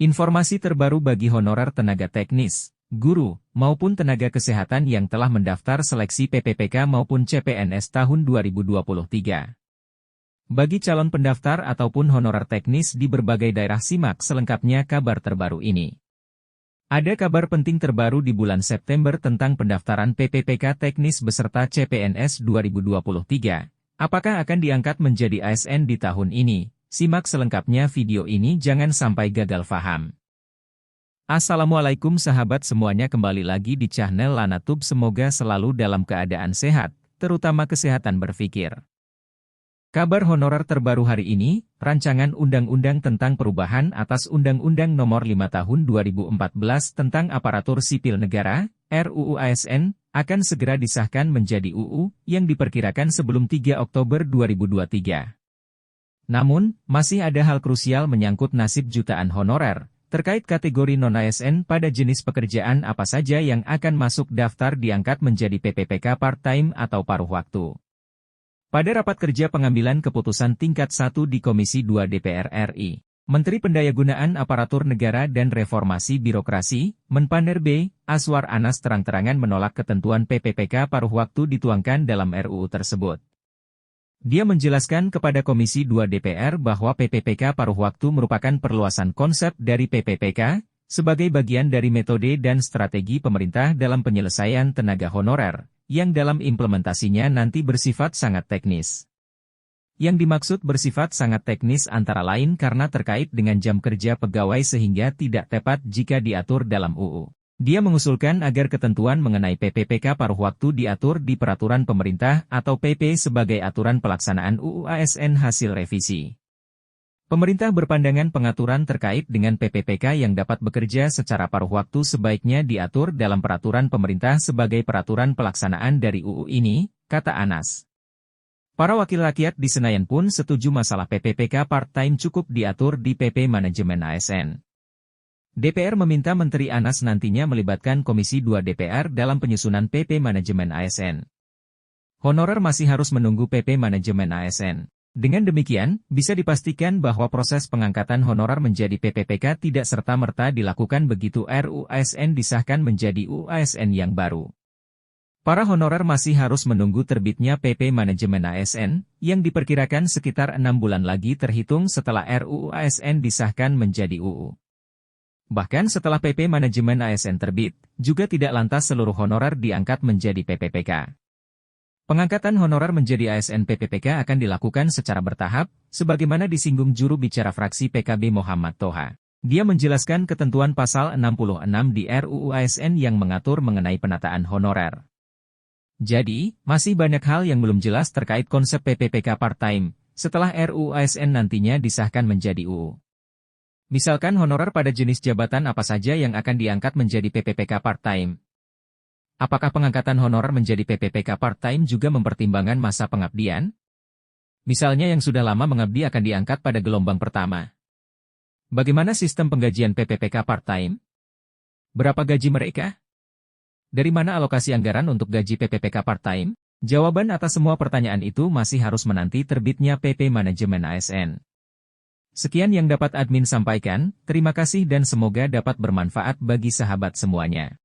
Informasi terbaru bagi honorer tenaga teknis, guru, maupun tenaga kesehatan yang telah mendaftar seleksi PPPK maupun CPNS tahun 2023. Bagi calon pendaftar ataupun honorer teknis di berbagai daerah, simak selengkapnya kabar terbaru ini. Ada kabar penting terbaru di bulan September tentang pendaftaran PPPK teknis beserta CPNS 2023. Apakah akan diangkat menjadi ASN di tahun ini? Simak selengkapnya video ini, jangan sampai gagal paham. Assalamualaikum sahabat semuanya, kembali lagi di channel Lanatube. Semoga selalu dalam keadaan sehat, terutama kesehatan berpikir. Kabar honorer terbaru hari ini, Rancangan Undang-Undang tentang Perubahan atas Undang-Undang Nomor 5 Tahun 2014 tentang Aparatur Sipil Negara, RUU ASN, akan segera disahkan menjadi UU, yang diperkirakan sebelum 3 Oktober 2023. Namun, masih ada hal krusial menyangkut nasib jutaan honorer, terkait kategori non-ASN pada jenis pekerjaan apa saja yang akan masuk daftar diangkat menjadi PPPK part-time atau paruh waktu. Pada rapat kerja pengambilan keputusan tingkat 1 di Komisi 2 DPR RI, Menteri Pendayagunaan Aparatur Negara dan Reformasi Birokrasi, Menpaner B. Aswar Anas terang-terangan menolak ketentuan PPPK paruh waktu dituangkan dalam RUU tersebut. Dia menjelaskan kepada Komisi 2 DPR bahwa PPPK paruh waktu merupakan perluasan konsep dari PPPK, sebagai bagian dari metode dan strategi pemerintah dalam penyelesaian tenaga honorer, yang dalam implementasinya nanti bersifat sangat teknis. Yang dimaksud bersifat sangat teknis antara lain karena terkait dengan jam kerja pegawai sehingga tidak tepat jika diatur dalam UU. Dia mengusulkan agar ketentuan mengenai PPPK paruh waktu diatur di Peraturan Pemerintah atau PP sebagai aturan pelaksanaan UU ASN hasil revisi. Pemerintah berpandangan pengaturan terkait dengan PPPK yang dapat bekerja secara paruh waktu sebaiknya diatur dalam Peraturan Pemerintah sebagai peraturan pelaksanaan dari UU ini, kata Anas. Para wakil rakyat di Senayan pun setuju masalah PPPK part-time cukup diatur di PP Manajemen ASN. DPR meminta Menteri Anas nantinya melibatkan Komisi 2 DPR dalam penyusunan PP Manajemen ASN. Honorer masih harus menunggu PP Manajemen ASN. Dengan demikian, bisa dipastikan bahwa proses pengangkatan honorer menjadi PPPK tidak serta-merta dilakukan begitu RUU ASN disahkan menjadi UU ASN yang baru. Para honorer masih harus menunggu terbitnya PP Manajemen ASN, yang diperkirakan sekitar 6 bulan lagi terhitung setelah RUU ASN disahkan menjadi UU. Bahkan setelah PP Manajemen ASN terbit, juga tidak lantas seluruh honorer diangkat menjadi PPPK. Pengangkatan honorer menjadi ASN PPPK akan dilakukan secara bertahap, sebagaimana disinggung juru bicara fraksi PKB Muhammad Toha. Dia menjelaskan ketentuan pasal 66 di RUU ASN yang mengatur mengenai penataan honorer. Jadi, masih banyak hal yang belum jelas terkait konsep PPPK part-time, setelah RUU ASN nantinya disahkan menjadi UU. Misalkan honorer pada jenis jabatan apa saja yang akan diangkat menjadi PPPK part-time. Apakah pengangkatan honorer menjadi PPPK part-time juga mempertimbangkan masa pengabdian? Misalnya yang sudah lama mengabdi akan diangkat pada gelombang pertama. Bagaimana sistem penggajian PPPK part-time? Berapa gaji mereka? Dari mana alokasi anggaran untuk gaji PPPK part-time? Jawaban atas semua pertanyaan itu masih harus menanti terbitnya PP Manajemen ASN. Sekian yang dapat admin sampaikan, terima kasih dan semoga dapat bermanfaat bagi sahabat semuanya.